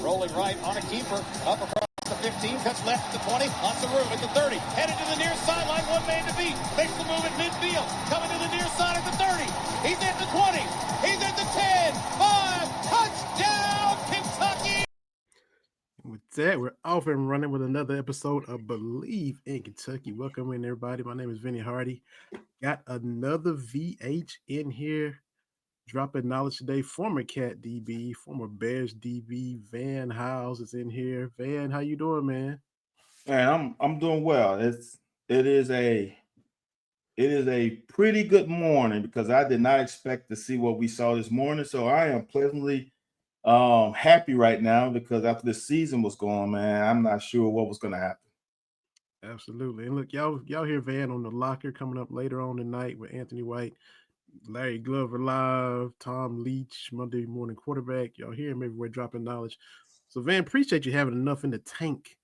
rolling right on a keeper, up across the 15, cuts left at the 20, lots of room at the 30, headed to the near sideline, one man to beat, makes the move at midfield, coming to the near side at the 30, he's at the 20, he's at the 10, 5, touchdown, Kentucky! With that, we're off and running with another episode of Bleav in Kentucky. Welcome in, everybody. My name is Vinny Hardy. Got another VH in here, dropping knowledge today. Former Cat DB, former Bears DB, Van Hiles is in here. Van, how you doing, man? Man, I'm doing well. It is a pretty good morning because I did not expect to see what we saw this morning. So I am pleasantly happy right now because after the season was going, man, I'm not sure what was going to happen. Absolutely. And look, y'all hear Van on the locker coming up later on tonight with Anthony White, Larry Glover live, Tom Leach, Monday morning quarterback. Y'all hear him everywhere dropping knowledge. So Van, appreciate you having enough in the tank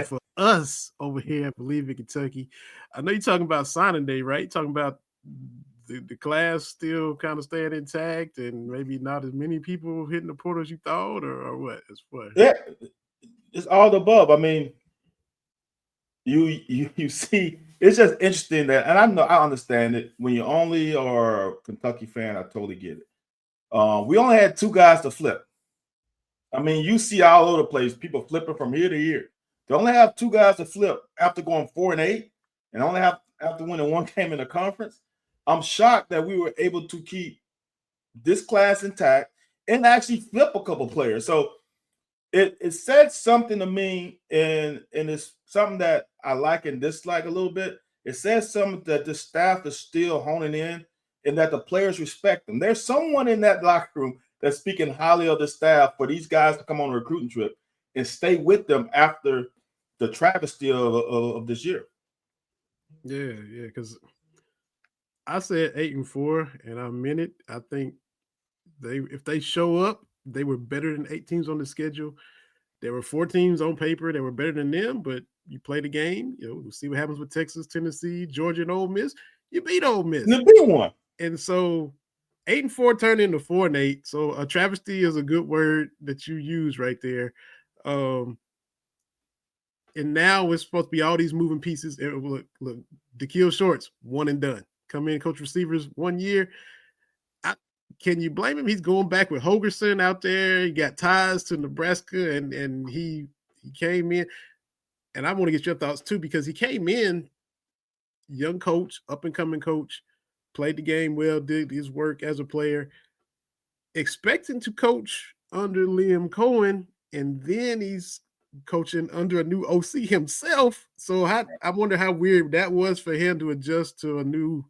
for us over here at Bleav in Kentucky. I know you're talking about signing day, right? Talking about the class still kind of staying intact and maybe not as many people hitting the portal as you thought, or what? It's what? Yeah, it's all the above. I mean, you see, it's just interesting that, and I understand it. When you only are a Kentucky fan, I totally get it. We only had two guys to flip. I mean, you see all over the place, people flipping from here to here. They only have two guys to flip after going 4-8, and only have after winning one game in the conference. I'm shocked that we were able to keep this class intact and actually flip a couple players. So it said something to me, and it's something that I like and dislike a little bit. It says something that the staff is still honing in and that the players respect them. There's someone in that locker room that's speaking highly of the staff for these guys to come on a recruiting trip and stay with them after the travesty of this year. Yeah, because I said 8-4, and I meant it. I think if they show up, they were better than 8 teams on the schedule. There were 4 teams on paper that were better than them, but you play the game. We'll see what happens with Texas, Tennessee, Georgia, and Ole Miss. You beat Ole Miss. You beat one. And so 8-4 turned into 4-8. So a travesty is a good word that you use right there. And now it's supposed to be all these moving pieces. Look, Dakiel Shorts, one and done. Come in, coach receivers 1 year. Can you blame him? He's going back with Holgerson out there. He got ties to Nebraska, and he came in. And I want to get your thoughts too, because he came in, young coach, up-and-coming coach, played the game well, did his work as a player, expecting to coach under Liam Cohen, and then he's coaching under a new OC himself. So I wonder how weird that was for him to adjust to a new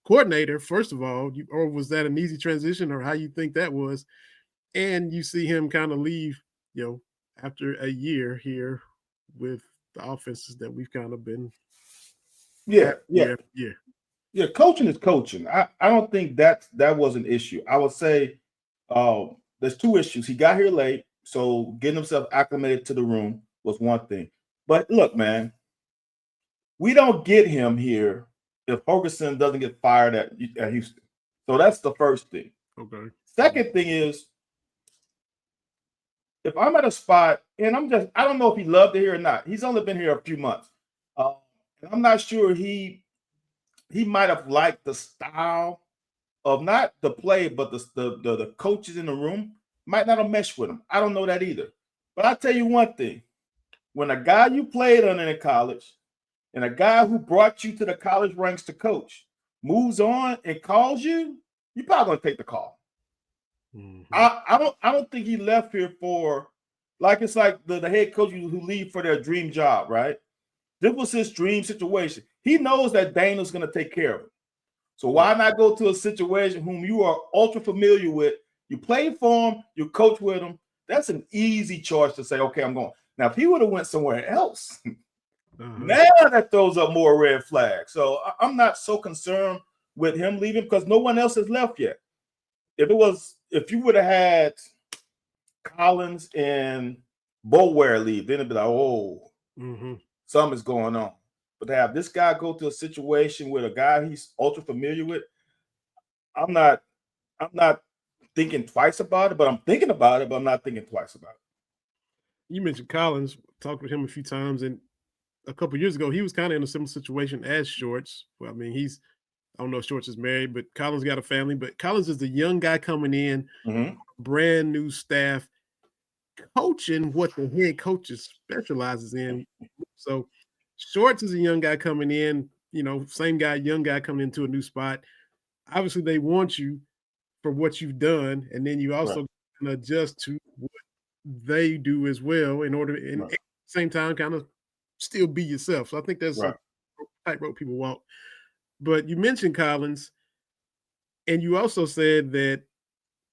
coordinator, first of all, or was that an easy transition, or how you think that was? And you see him kind of leave, after a year here with the offenses that we've kind of been. Yeah. Coaching is coaching. I don't think that was an issue. I would say there's 2 issues. He got here late, so getting himself acclimated to the room was one thing. But look, man, we don't get him here if Holgerson doesn't get fired at Houston. So that's the first thing. Okay. Second thing is, if I'm at a spot, and I don't know if he loved it here or not. He's only been here a few months. And I'm not sure he might have liked the style of not the play, but the coaches in the room might not have meshed with him. I don't know that either. But I'll tell you one thing. When a guy you played under in college and a guy who brought you to the college ranks to coach moves on and calls you, you're probably going to take the call. Mm-hmm. I don't think he left here for, it's like the head coach who leave for their dream job, right? This was his dream situation. He knows that Dana's going to take care of him. So why not go to a situation whom you are ultra familiar with? You play for him, you coach with him. That's an easy choice to say, okay, I'm going. Now, if he would have went somewhere else, now that throws up more red flags. So I'm not so concerned with him leaving because no one else has left yet. If you would have had Collins and Boulware leave, then it'd be like, something's going on. But to have this guy go to a situation with a guy he's ultra familiar with, I'm not thinking twice about it, but I'm thinking about it, but I'm not thinking twice about it. You mentioned Collins. Talked with him a few times, and a couple years ago, he was kind of in a similar situation as Shorts. Well, I mean, I don't know if Shorts is married, but Collins got a family. But Collins is the young guy coming in, brand new staff, coaching what the head coaches specializes in. So Shorts is a young guy coming in, same guy, young guy coming into a new spot. Obviously, they want you for what you've done, and then you also can adjust to what they do as well in order, and at the same time, kind of still be yourself. So I think that's a tightrope people walk. But you mentioned Collins, and you also said that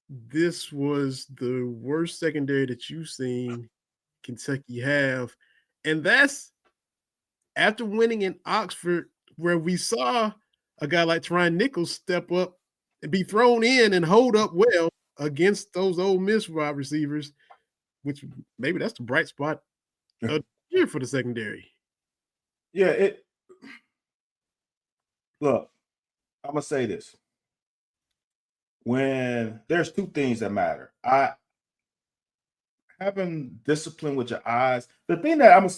this was the worst secondary that you've seen Kentucky have. And that's after winning in Oxford, where we saw a guy like Tryon Nichols step up and be thrown in and hold up well against those Ole Miss wide receivers, which maybe that's the bright spot of the year for the secondary. Yeah, look, I'm gonna say this. When there's two things that matter, having discipline with your eyes. The thing that I'm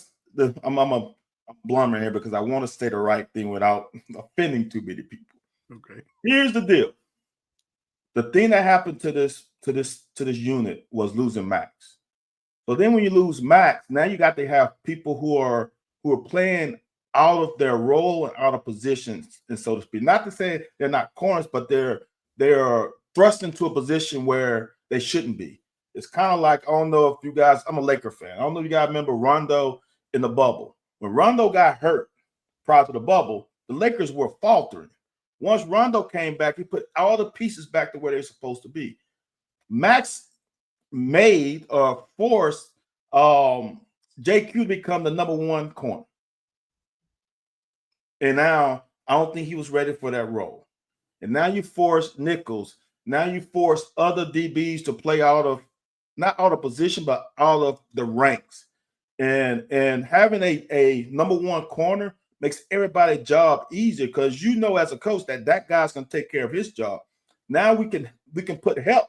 blumbering here because I want to say the right thing without offending too many people. Okay. Here's the deal. The thing that happened to this unit was losing Max. So then when you lose Max, now you got to have people who are playing out of their role and out of positions, and so to speak. Not to say they're not corners, but they're thrust into a position where they shouldn't be. It's kind of like, I don't know if you guys, I'm a Laker fan. I don't know if you guys remember Rondo in the bubble. When Rondo got hurt prior to the bubble, the Lakers were faltering. Once Rondo came back, he put all the pieces back to where they're supposed to be. Max made or forced JQ to become the number one corner. And now I don't think he was ready for that role. And now you force Nichols. Now you force other DBs to play not out of position, but out of the ranks. And having a number one corner makes everybody's job easier because you know as a coach that guy's going to take care of his job. Now we can put help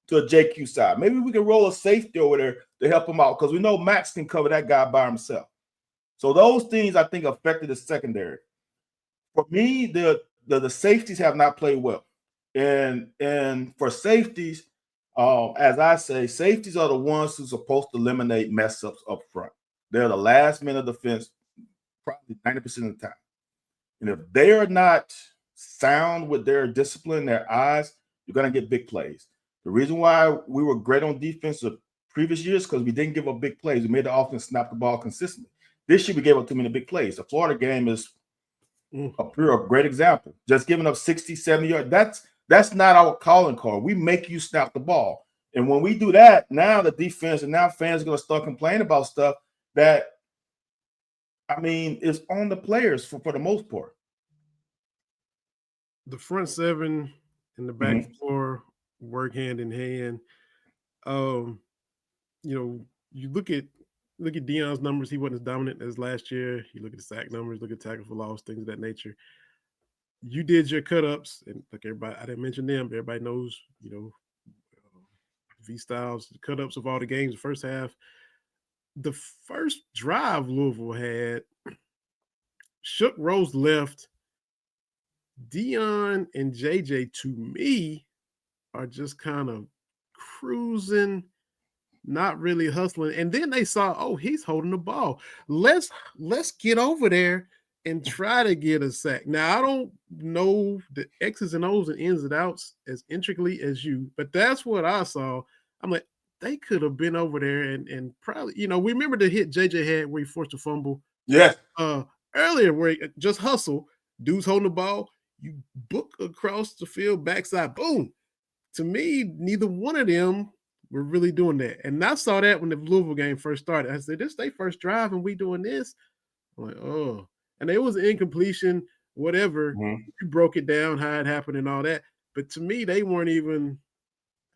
to a JQ side. Maybe we can roll a safety over there to help him out because we know Max can cover that guy by himself. So those things I think affected the secondary. For me, the safeties have not played well. And for safeties, as I say, safeties are the ones who's supposed to eliminate mess ups up front. They're the last men of defense, probably 90% of the time. And if they are not sound with their discipline, their eyes, you're going to get big plays. The reason why we were great on defense the previous years because we didn't give up big plays. We made the offense snap the ball consistently. This year we gave up too many big plays. The Florida game is a great example. Just giving up 60, 70 yards. That's not our calling card. We make you snap the ball. And when we do that, now the defense and now fans are going to start complaining about stuff that, I mean, is on the players for the most part. The front seven and the back four work hand in hand. You look at Deon's numbers. He wasn't as dominant as last year. You look at the sack numbers, look at tackle for loss, things of that nature. You did your cut-ups, and like everybody, I didn't mention them. Everybody knows, V-Styles, the cut-ups of all the games, the first half. The first drive Louisville had, Shook Rose left. Deone and JJ, to me, are just kind of cruising, not really hustling. And then they saw, oh, he's holding the ball. Let's get over there and try to get a sack. Now, I don't know the X's and O's and ins and outs as intricately as you, but that's what I saw. I'm like, they could have been over there and probably, we remember the hit JJ had where he forced a fumble. Yes. Earlier where he just hustle, dude's holding the ball, you book across the field, backside, boom. To me, neither one of them were really doing that. And I saw that when the Louisville game first started. I said, this is their first drive and we doing this. I'm like, oh. And it was an incompletion, whatever. You broke it down, how it happened and all that. But to me, they weren't even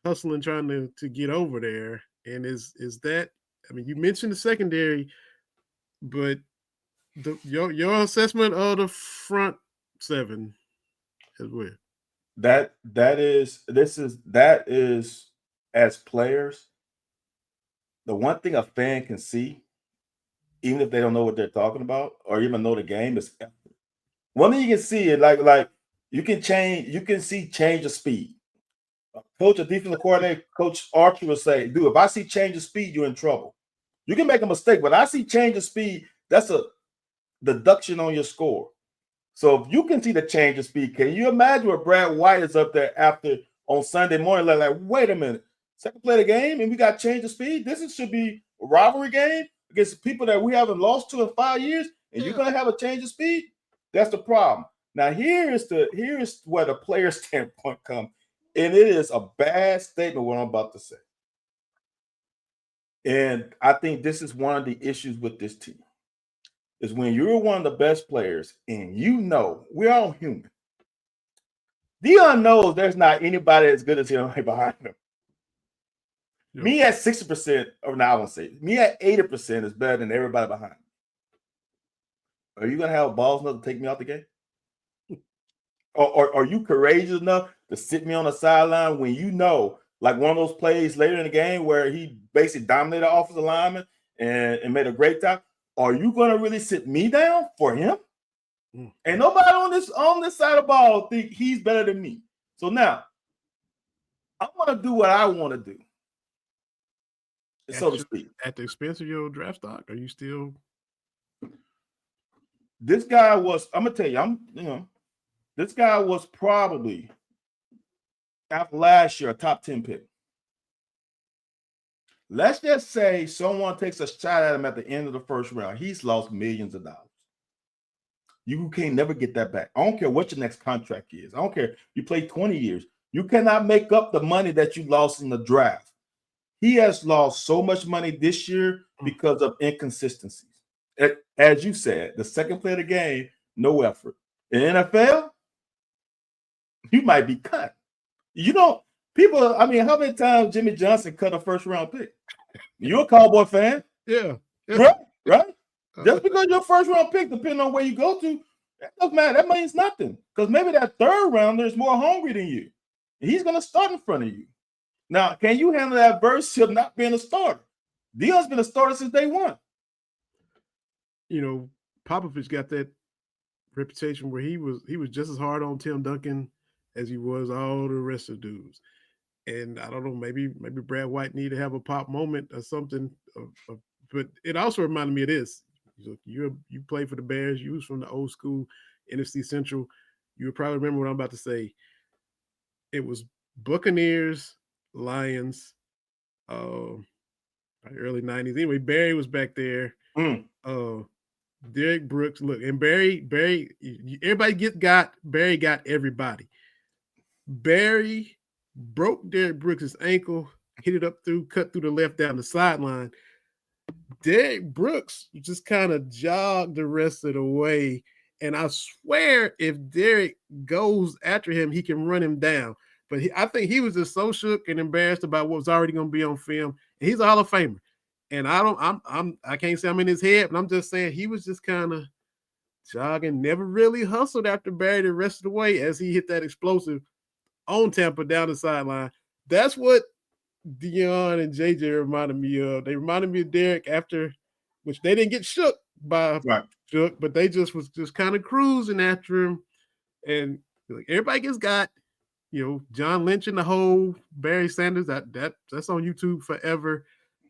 hustling, trying to get over there. And is that, I mean, you mentioned the secondary, but your assessment of the front seven as well. That is as players, the one thing a fan can see, even if they don't know what they're talking about or even know the game, is effort. One thing you can see is like you can see change of speed. Coach, a defensive coordinator, Coach Archer will say, dude, if I see change of speed, you're in trouble. You can make a mistake, but I see change of speed, that's a deduction on your score. So if you can see the change of speed, can you imagine what Brad White is up there after on Sunday morning? Like, wait a minute, second play of the game, and we got change of speed. Should be a rivalry game against people that we haven't lost to in 5 years, and you're gonna have a change of speed. That's the problem. Now here is where the player standpoint comes, and it is a bad statement what I'm about to say. And I think this is one of the issues with this team. Is when you're one of the best players and we're all human. Deone knows there's not anybody as good as him behind him. Yep. Me at 60%, or now I won't say me at 80% is better than everybody behind me. Are you gonna have balls enough to take me out the game? Or are you courageous enough to sit me on the sideline when like one of those plays later in the game where he basically dominated the offensive lineman and made a great tackle? Are you going to really sit me down for him? Ain't nobody on this side of the ball think he's better than me. So now, I want to do what I want to do, so to speak. At the expense of your draft stock, are you still? This guy was. I'm gonna tell you. This guy was probably after last year a top 10 pick. Let's just say someone takes a shot at him at the end of the first round. He's lost millions of dollars. You can't never get that back. I don't care what your next contract is. I don't care. You play 20 years. You cannot make up the money that you lost in the draft. He has lost so much money this year because of inconsistencies. As you said, the second play of the game, no effort. In NFL, you might be cut. People, how many times Jimmy Johnson cut a first round pick? You're a Cowboy fan. Yeah. Right? Just because you're a first round pick, depending on where you go to, that doesn't matter. That means nothing. Because maybe that third rounder is more hungry than you. And he's going to start in front of you. Now, can you handle that adversity of not being a starter? Deone's been a starter since day one. Popovich got that reputation where he was just as hard on Tim Duncan as he was all the rest of the dudes. And I don't know, maybe Brad White need to have a pop moment or something. But it also reminded me of this. You played for the Bears. You was from the old school NFC Central. You would probably remember what I'm about to say. It was Buccaneers, Lions, early 90s. Anyway, Barry was back there. Derek Brooks. Look, and Barry, everybody Barry got everybody. Barry broke Derek Brooks' ankle, hit it up cut through the left down the sideline. Derek Brooks just kind of jogged the rest of the way. And I swear if Derek goes after him, he can run him down. But I think he was just so shook and embarrassed about what was already going to be on film. And he's a Hall of Famer. And I can't say I'm in his head, but I'm just saying he was just kind of jogging, never really hustled after Barry the rest of the way as he hit that explosive on Tampa down the sideline. That's what Deone and JJ reminded me of. They reminded me of Derek after, which they didn't get shook by Shook, but they just was just kind of cruising after him. And everybody gets got, John Lynch in the hole, Barry Sanders, that's on YouTube forever.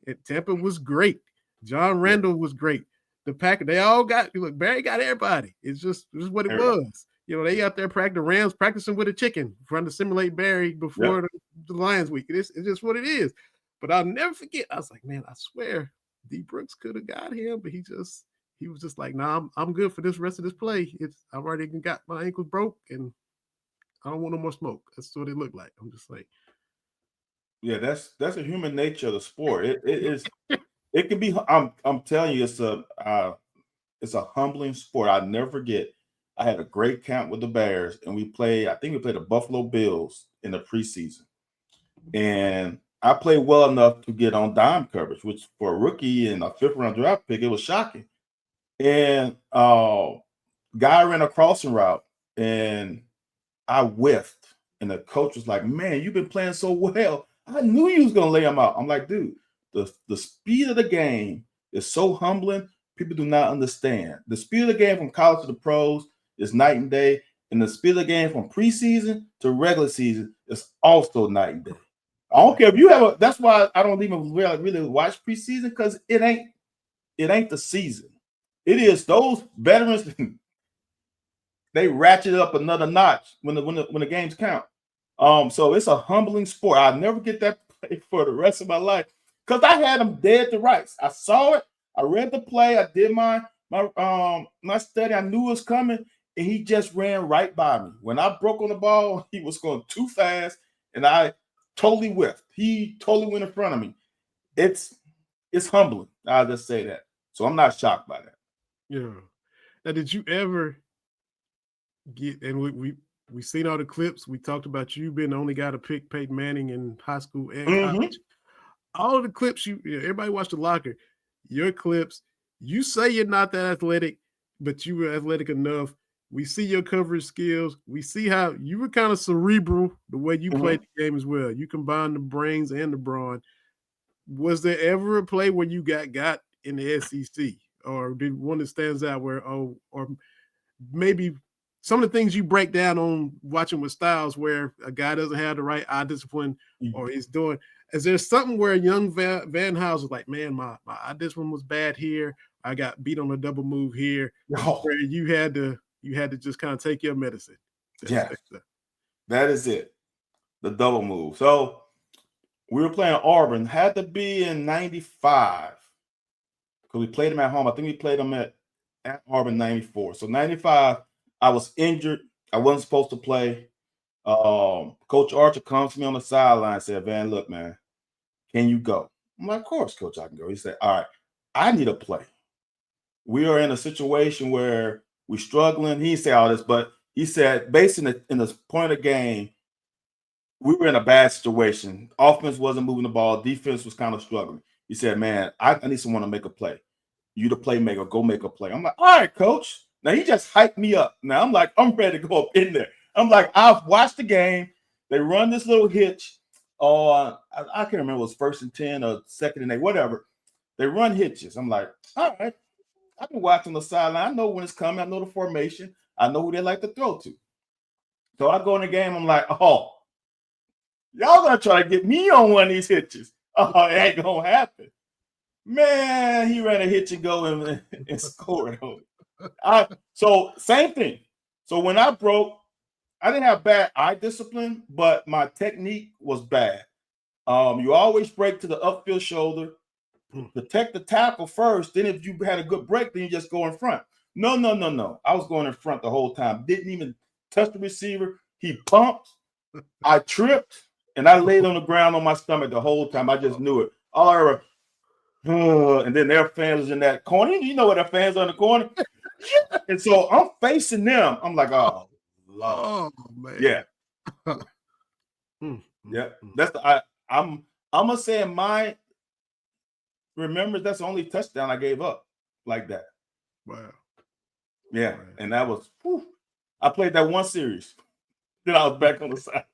And Tampa was great. John Randall was great. The Packers, they all got, Barry got everybody. It's just what it was. They out there practicing with a chicken, trying to simulate Barry before the Lions week. It's just what it is. But I'll never forget. I was like, man, I swear D Brooks could have got him, but he was just like, nah, I'm good for this rest of this play. I've already got my ankles broke and I don't want no more smoke. That's what it looked like. I'm just like, yeah, that's a human nature of the sport. It is. It can be. I'm telling you, it's a humbling sport. I'll never forget. I had a great camp with the Bears, and I think we played the Buffalo Bills in the preseason. And I played well enough to get on dime coverage, which for a rookie and a 5th round draft pick, it was shocking. And guy ran a crossing route, and I whiffed. And the coach was like, man, you've been playing so well. I knew you was going to lay him out. I'm like, dude, the speed of the game is so humbling. People do not understand. The speed of the game from college to the pros is night and day, and the speed of the game from preseason to regular season is also night and day. I don't care if you have that's why I don't even really watch preseason, because it ain't the season. It is those veterans. They ratchet up another notch when the games count. So it's a humbling sport. I'll never get that play for the rest of my life, because I had them dead to rights. I saw it. I read the play. I did my study. I knew it was coming, and he just ran right by me. When I broke on the ball, he was going too fast, and I totally whiffed. He totally went in front of me. It's humbling. I'll just say that. So I'm not shocked by that. Yeah. Now, did you ever get, and we seen all the clips. We talked about you being the only guy to pick Peyton Manning in high school and college. All of the clips everybody watched the locker. Your clips, you say you're not that athletic, but you were athletic enough. We see your coverage skills. We see how you were kind of cerebral the way you played the game as well. You combined the brains and the brawn. Was there ever a play where you got in the SEC, or did one that stands out where, or maybe some of the things you break down on watching with Styles, where a guy doesn't have the right eye discipline, or he's doing? Is there something where young Van Hiles was like, man, my eye discipline was bad here. I got beat on a double move here, where you had to just kind of take your medicine? That is it. The double move. So we were playing Auburn. Had to be in 95, because we played them at home. I think we played them at Auburn 94. So 95, I was injured. I wasn't supposed to play. Coach Archer comes to me on the sideline and said, Van, look, man, can you go? I'm like, of course, Coach, I can go. He said, all right, I need a play. We are in a situation where we're struggling. He didn't say all this, but he said, based in the point of the game, we were in a bad situation. Offense wasn't moving the ball. Defense was kind of struggling. He said, man, I need someone to make a play. You the playmaker, go make a play. I'm like, all right, Coach. Now, he just hyped me up. Now, I'm like, I'm ready to go up in there. I'm like, I've watched the game. They run this little hitch. I can't remember if it was 1st and 10 or 2nd and 8, whatever. They run hitches. I'm like, all right. I've been watching the sideline. I know when it's coming. I know the formation. I know who they like to throw to. So I go in the game. I'm like, oh, y'all going to try to get me on one of these hitches. Oh, it ain't going to happen. Man, he ran a hitch and go and scored. So same thing. So when I broke, I didn't have bad eye discipline, but my technique was bad. You always break to the upfield shoulder, protect the tackle first. Then if you had a good break, then you just go in front. No. I was going in front the whole time. Didn't even touch the receiver. He pumped. I tripped, and I laid on the ground on my stomach the whole time. I just knew it. All I ever, and then their fans was in that corner. You know what their fans are in the corner. And so I'm facing them. I'm like, oh, Lord. Oh man. Yeah. Yeah. That's I'm gonna say in my remembrance, that's the only touchdown I gave up like that. Wow. Yeah. Wow. And that was I played that one series. Then I was back on the side.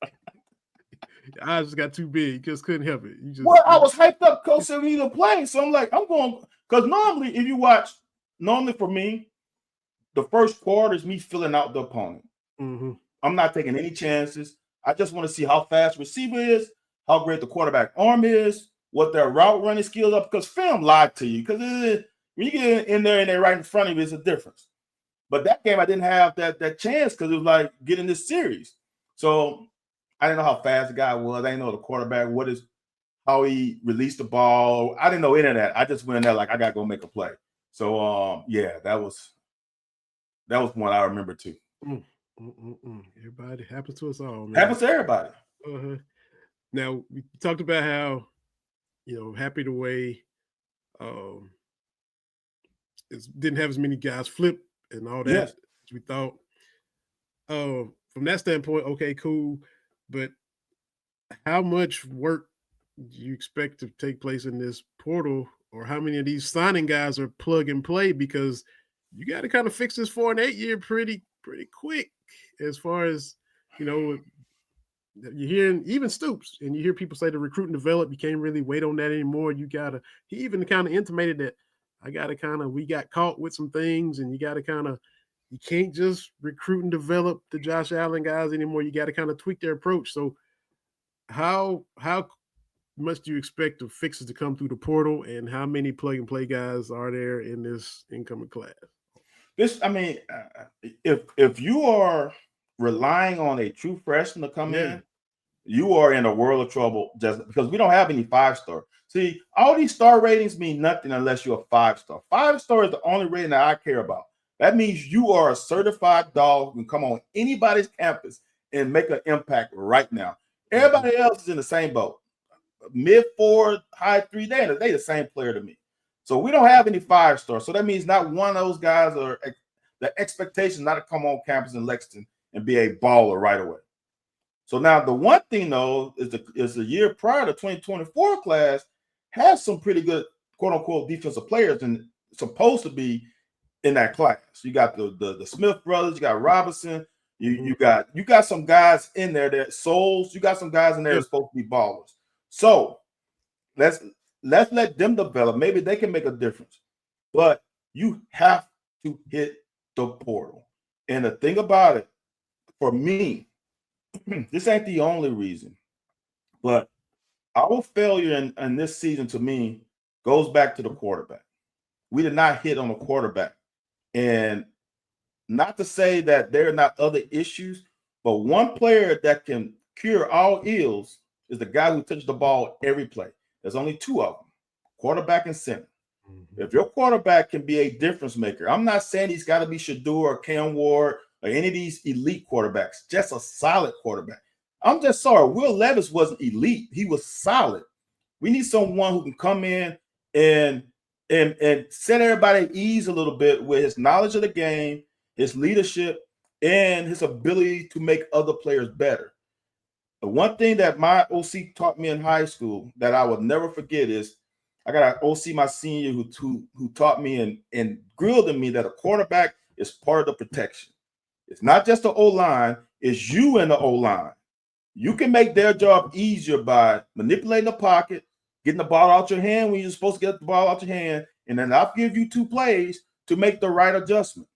Your eyes just got too big. You just couldn't help it. I was hyped up. Coach said we need to play. So I'm like, I'm going, because normally if you watch, for me, the first quarter is me filling out the opponent. I'm not taking any chances. I just want to see how fast receiver is, how great the quarterback arm is, what their route running skills are, because film lied to you. Because when you get in there and they're right in front of you, it's a difference. But that game, I didn't have that chance, because it was like getting this series. So I didn't know how fast the guy was. I didn't know the quarterback, how he released the ball. I didn't know any of that. I just went in there like, I got to go make a play. So, yeah, that was one I remember too. Everybody, happens to us all, man. Happens to everybody. Now, we talked about how, happy the way it didn't have as many guys flip and all that as we thought. From that standpoint, okay, cool. But how much work do you expect to take place in this portal, or how many of these signing guys are plug and play? Because you got to kind of fix this 4 and 8 year pretty quick, as far as, you're hearing even Stoops, and you hear people say the recruit and develop. You can't really wait on that anymore. You gotta. He even kind of intimated that we got caught with some things, and you gotta you can't just recruit and develop the Josh Allen guys anymore. You got to kind of tweak their approach. So how much do you expect the fixes to come through the portal, and how many plug and play guys are there in this incoming class? If you are relying on a true freshman to come in, you are in a world of trouble just because we don't have any 5-star. See, all these star ratings mean nothing unless you're a 5-star. 5-star is the only rating that I care about. That means you are a certified dog who can come on anybody's campus and make an impact right now. Everybody else is in the same boat. Mid 4, high 3, they the same player to me. So we don't have any 5-star. So that means not one of those guys are the expectation not to come on campus in Lexington and be a baller right away. So now the one thing though is the year prior to 2024 class has some pretty good quote unquote defensive players and supposed to be in that class. You got the Smith brothers, you got Robinson, you got some guys in there that souls, you got some guys in there that are supposed to be ballers. So let's let them develop. Maybe they can make a difference. But you have to hit the portal. And the thing about it, for me, this ain't the only reason, but our failure in this season to me goes back to the quarterback. We did not hit on the quarterback. And not to say that there are not other issues, but one player that can cure all ills is the guy who touches the ball every play. There's only 2 of them, quarterback and center. If your quarterback can be a difference maker, I'm not saying he's got to be Shador or Cam Ward or any of these elite quarterbacks, just a solid quarterback. I'm just sorry, Will Levis wasn't elite. He was solid. We need someone who can come in and set everybody at ease a little bit with his knowledge of the game, his leadership, and his ability to make other players better. The one thing that my OC taught me in high school that I will never forget is I got an OC my senior who taught me and grilled in me that a quarterback is part of the protection. It's not just the O-line, it's you and the O-line. You can make their job easier by manipulating the pocket, getting the ball out your hand when you're supposed to get the ball out your hand, and then I'll give you 2 plays to make the right adjustment.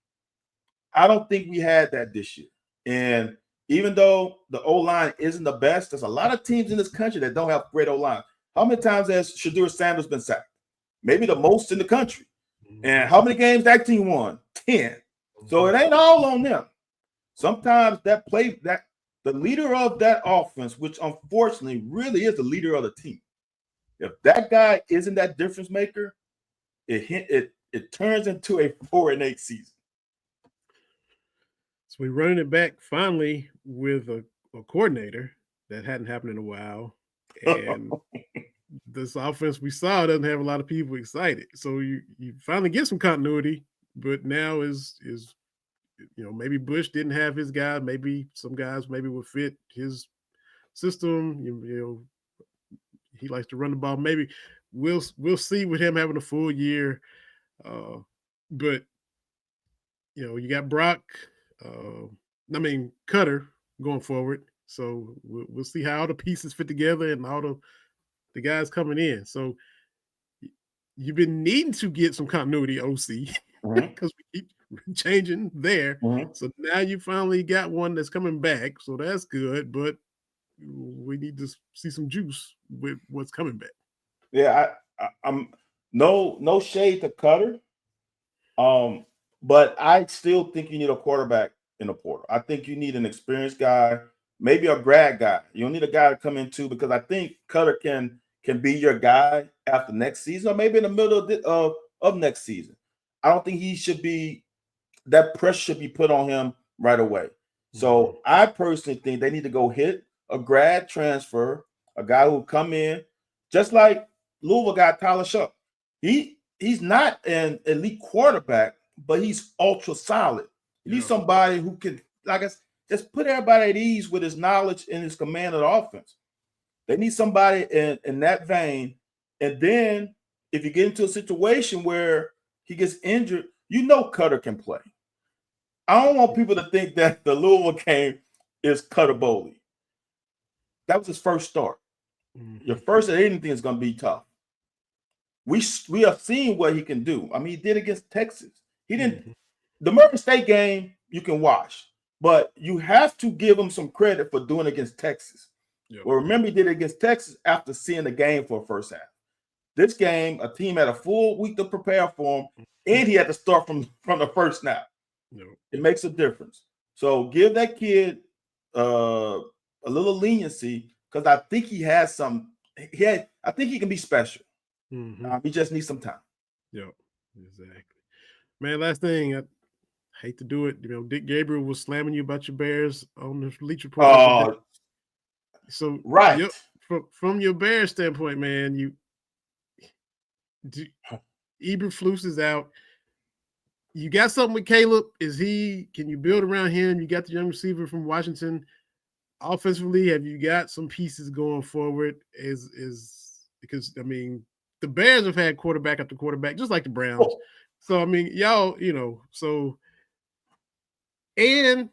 I don't think we had that this year. And even though the O-line isn't the best, there's a lot of teams in this country that don't have great O-line. How many times has Shador Sanders been sacked? Maybe the most in the country. And how many games that team won? 10. So it ain't all on them. Sometimes the leader of that offense, which unfortunately really is the leader of the team, if that guy isn't that difference maker, it turns into a 4-8 season. So we're running it back finally with a coordinator that hadn't happened in a while. And this offense we saw doesn't have a lot of people excited. So you finally get some continuity, but now is maybe Bush didn't have his guy. Maybe some guys maybe would fit his system. He likes to run the ball. Maybe we'll see with him having a full year. But you got Brock. Cutter going forward. So we'll see how all the pieces fit together and all the guys coming in. So you've been needing to get some continuity, OC, because we keep changing there. So now you finally got one that's coming back. So that's good, but we need to see some juice with what's coming back. Yeah, I'm no shade to Cutter. But I still think you need a quarterback in the portal. I think you need an experienced guy, maybe a grad guy. You don't need a guy to come in too, because I think Cutter can be your guy after next season, or maybe in the middle of next season. I don't think he should be that pressure should be put on him right away. So I personally think they need to go hit a grad transfer, a guy who will come in, just like Louisville got Tyler Shuck. He's not an elite quarterback, but he's ultra solid. You need somebody who can, just put everybody at ease with his knowledge and his command of the offense. They need somebody in that vein. And then if you get into a situation where he gets injured, Cutter can play. I don't want people to think that the Louisville game is Cutter Bowley. That was his first start. Mm-hmm. Your first at anything is going to be tough. We have seen what he can do. I mean, he did against Texas. He didn't. Mm-hmm. The Murray State game you can watch, but you have to give him some credit for doing against Texas. Yep. Well, remember he did it against Texas after seeing the game for a first half. This game, a team had a full week to prepare for him, and he had to start from the first snap. Yep. It makes a difference. So give that kid a little leniency because I think he has some. I think he can be special. Mm-hmm. He just needs some time. Yep, exactly. Man, last thing, I hate to do it. You know, Dick Gabriel was slamming you about your Bears on the Bleach Report. Oh, so right. Yep, from your Bears standpoint, man, Eberflus is out. You got something with Caleb? Can you build around him? You got the young receiver from Washington. Offensively, have you got some pieces going forward? Because I mean, the Bears have had quarterback after quarterback, just like the Browns. Oh. So I mean, y'all, and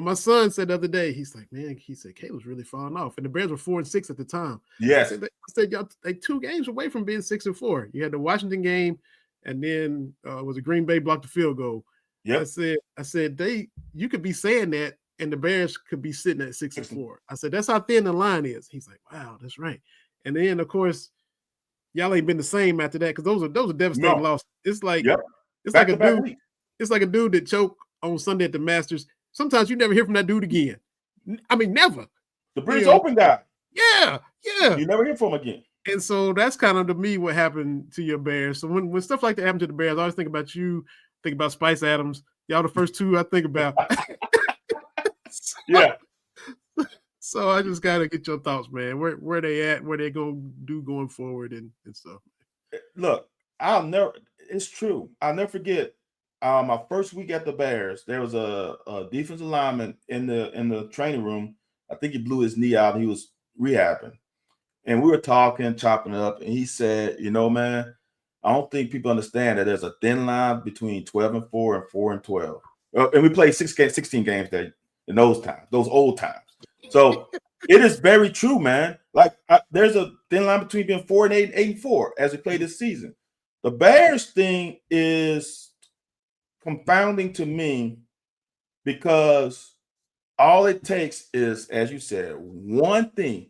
my son said the other day, he's like, man, he said Caleb's really falling off, and the Bears were 4-6 at the time. Yes, I said y'all like 2 games away from being 6-4. You had the Washington game, and then was a Green Bay blocked the field goal. Yep. I said you could be saying that, and the Bears could be sitting at 6-4. I said that's how thin the line is. He's like, wow, that's right. And then of course, y'all ain't been the same after that because those are devastating losses. It's like it's like a dude. It's like a dude that choked on Sunday at the Masters. Sometimes you never hear from that dude again. I mean, never. The British Open guy. Yeah. You never hear from him again. And so that's kind of to me what happened to your Bears. So when stuff like that happened to the Bears, I always think about you, think about Spice Adams. Y'all the first 2 I think about. Yeah. So I just gotta get your thoughts, man. Where they at, where they gonna do going forward and stuff. Look, it's true. I'll never forget my first week at the Bears. There was a defensive lineman in the training room. I think he blew his knee out and he was rehabbing. And we were talking, chopping it up, and he said, man, I don't think people understand that there's a thin line between 12-4 and 4-12. And we played 16 games there in those times, those old times. So it is very true, man. Like there's a thin line between being 4-8 and 8-4 as we play this season. The Bears thing is confounding to me because all it takes is, as you said, one thing.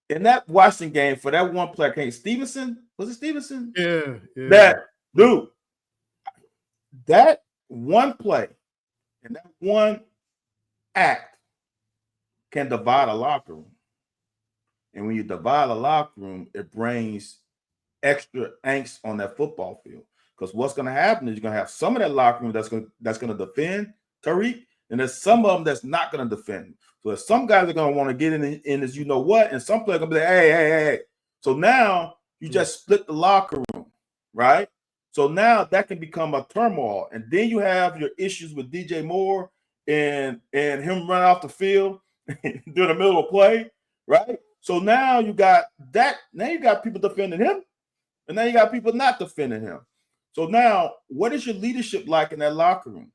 In that Washington game, for that one player, Stevenson? Was it Stevenson? Yeah. That dude, that one play and that one act can divide a locker room. And when you divide a locker room, it brings extra angst on that football field. Because what's going to happen is you're going to have some of that locker room that's going to defend Tariq, and there's some of them that's not going to defend. So there's some guys are going to want to get in as you know what, and some players are going to be like, hey. So now you just split the locker room, right? So now that can become a turmoil. And then you have your issues with DJ Moore and him running off the field during the middle of play, right? So now you got that. Now you got people defending him, and now you got people not defending him. So now, what is your leadership like in that locker room?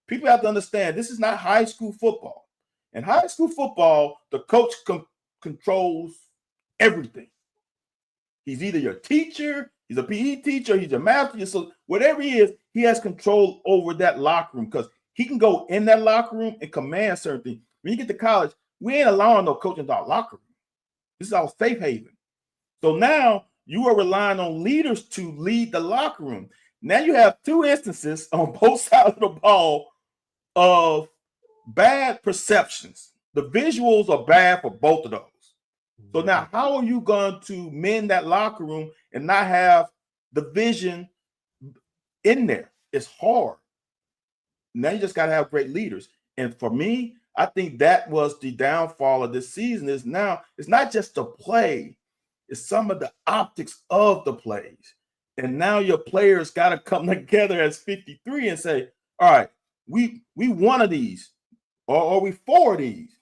People have to understand this is not high school football. In high school football, the coach controls everything. He's either your teacher, he's a PE teacher, he's your math teacher. So whatever he is, he has control over that locker room because he can go in that locker room and command certain things. When you get to college, we ain't allowing no coaching to our locker room. This is our safe haven. So now you are relying on leaders to lead the locker room. Now you have 2 instances on both sides of the ball of bad perceptions. The visuals are bad for both of those. So now how are you going to mend that locker room and not have the vision in there? It's hard. Now you just got to have great leaders. And for me, I think that was the downfall of this season is now it's not just the play, it's some of the optics of the plays. And now your players got to come together as 53 and say, all right, we one of these, or we 4 of these.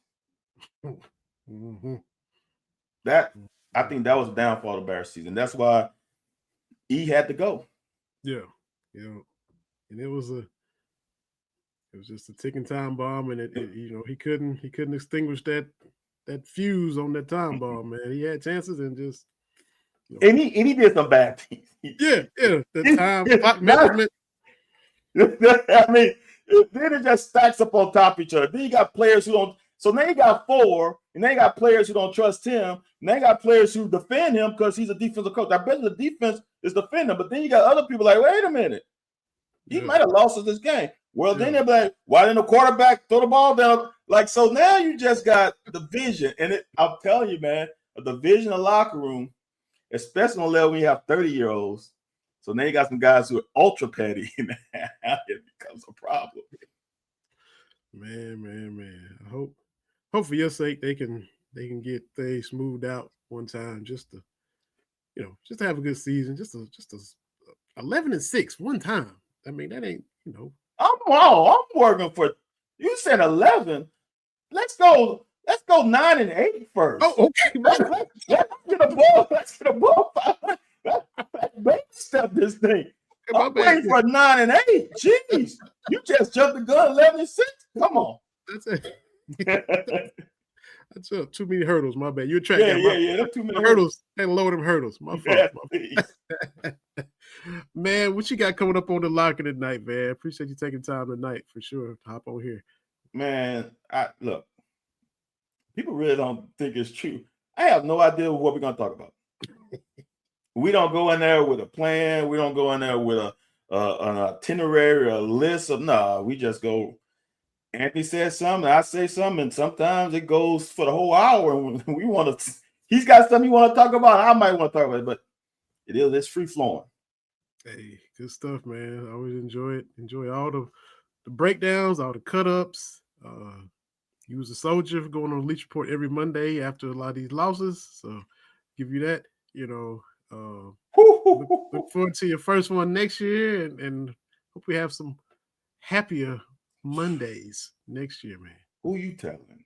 Mm-hmm. That I think that was the downfall of the Bears season. That's why he had to go. Yeah. And it was It was just a ticking time bomb, and it he couldn't extinguish that fuse on that time bomb, man. He had chances and just and he did some bad things. The time clock management. I mean, then it just stacks up on top of each other. Then you got players who don't. So now you got 4, and then you got players who don't trust him. Now you got players who defend him because he's a defensive coach. I bet the defense is defending, but then you got other people like, wait a minute, he might have lost us this game. Well, then they're like, why didn't the quarterback throw the ball down? Like, so now you just got division, and I'm telling you, man, a division in the locker room, especially on level when you have 30-year-olds. So now you got some guys who are ultra petty, and it becomes a problem. Man. I hope for your sake they can get things smoothed out one time, just to have a good season, just 11-6 one time. I mean, that ain't I'm working for you said 11. Let's go 9-8 first. Oh, okay. Let's get a ball. Let's get a ball. Let's baby step this thing. I'm waiting for 9-8. Jeez, you just jumped the gun 11-6. Come on. That's it. That's too many hurdles. My bad. You're track. Yeah. That's too many hurdles. And lower them hurdles. My fault. Man, what you got coming up on the locker tonight, man? Appreciate you taking time tonight for sure. Hop on here. Man, look. People really don't think it's true. I have no idea what we're gonna talk about. We don't go in there with a plan. We don't go in there with an itinerary, a list of we just go. Anthony says something, I say something, and sometimes it goes for the whole hour. And we want to. He's got something he want to talk about. I might want to talk about it, but it's free flowing. Hey, good stuff, man. I always enjoy it. Enjoy all the breakdowns, all the cut ups. You was a soldier going on Leach Report every Monday after a lot of these losses. So give you that. Look forward to your first one next year, and hope we have some happier Mondays next year, man. Who you telling?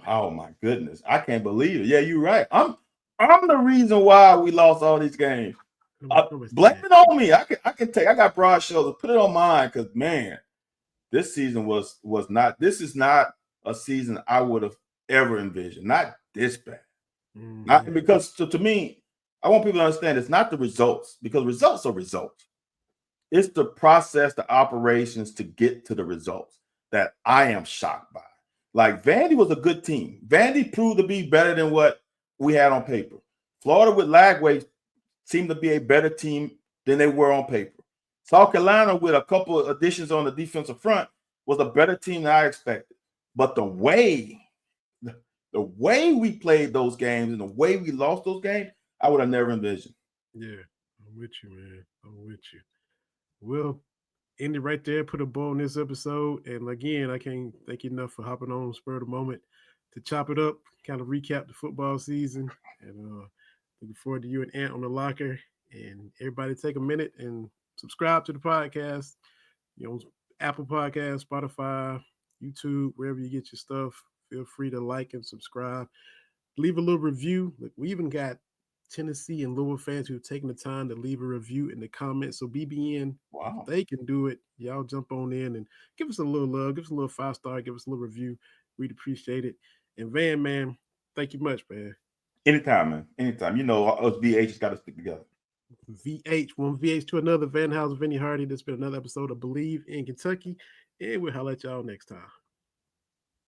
Oh my goodness, I can't believe it. Yeah, you're right. I'm the reason why we lost all these games. Blame it on me. I got broad shoulders. Put it on mine, because man, this season was not. This is not a season I would have ever envisioned. Not this bad. Mm-hmm. Not because to me, I want people to understand it's not the results, because results are results. It's the process, the operations to get to the results that I am shocked by. Like, Vandy was a good team. Vandy proved to be better than what we had on paper. Florida with Lagway seemed to be a better team than they were on paper. South Carolina, with a couple of additions on the defensive front, was a better team than I expected. But the way we played those games and the way we lost those games, I would have never envisioned. Yeah, I'm with you, man. I'm with you. Well, end it right there. Put a bow on this episode. And again, I can't thank you enough for hopping on spur of the moment to chop it up, kind of recap the football season. And looking forward to you and Ant on the locker. And everybody take a minute and subscribe to the podcast. Apple Podcasts, Spotify, YouTube, wherever you get your stuff. Feel free to like and subscribe. Leave a little review. Look, we even got Tennessee and Louisville fans who have taken the time to leave a review in the comments. So BBN, wow, they can do it. Y'all jump on in and give us a little love. Give us a little 5-star. Give us a little review. We'd appreciate it. And Van, man, thank you much, man. Anytime, man. Anytime. Us VHs got to stick together. One VH to another. Van House, Vinny Hardy. This has been another episode of Bleav in Kentucky. And we'll holler at y'all next time.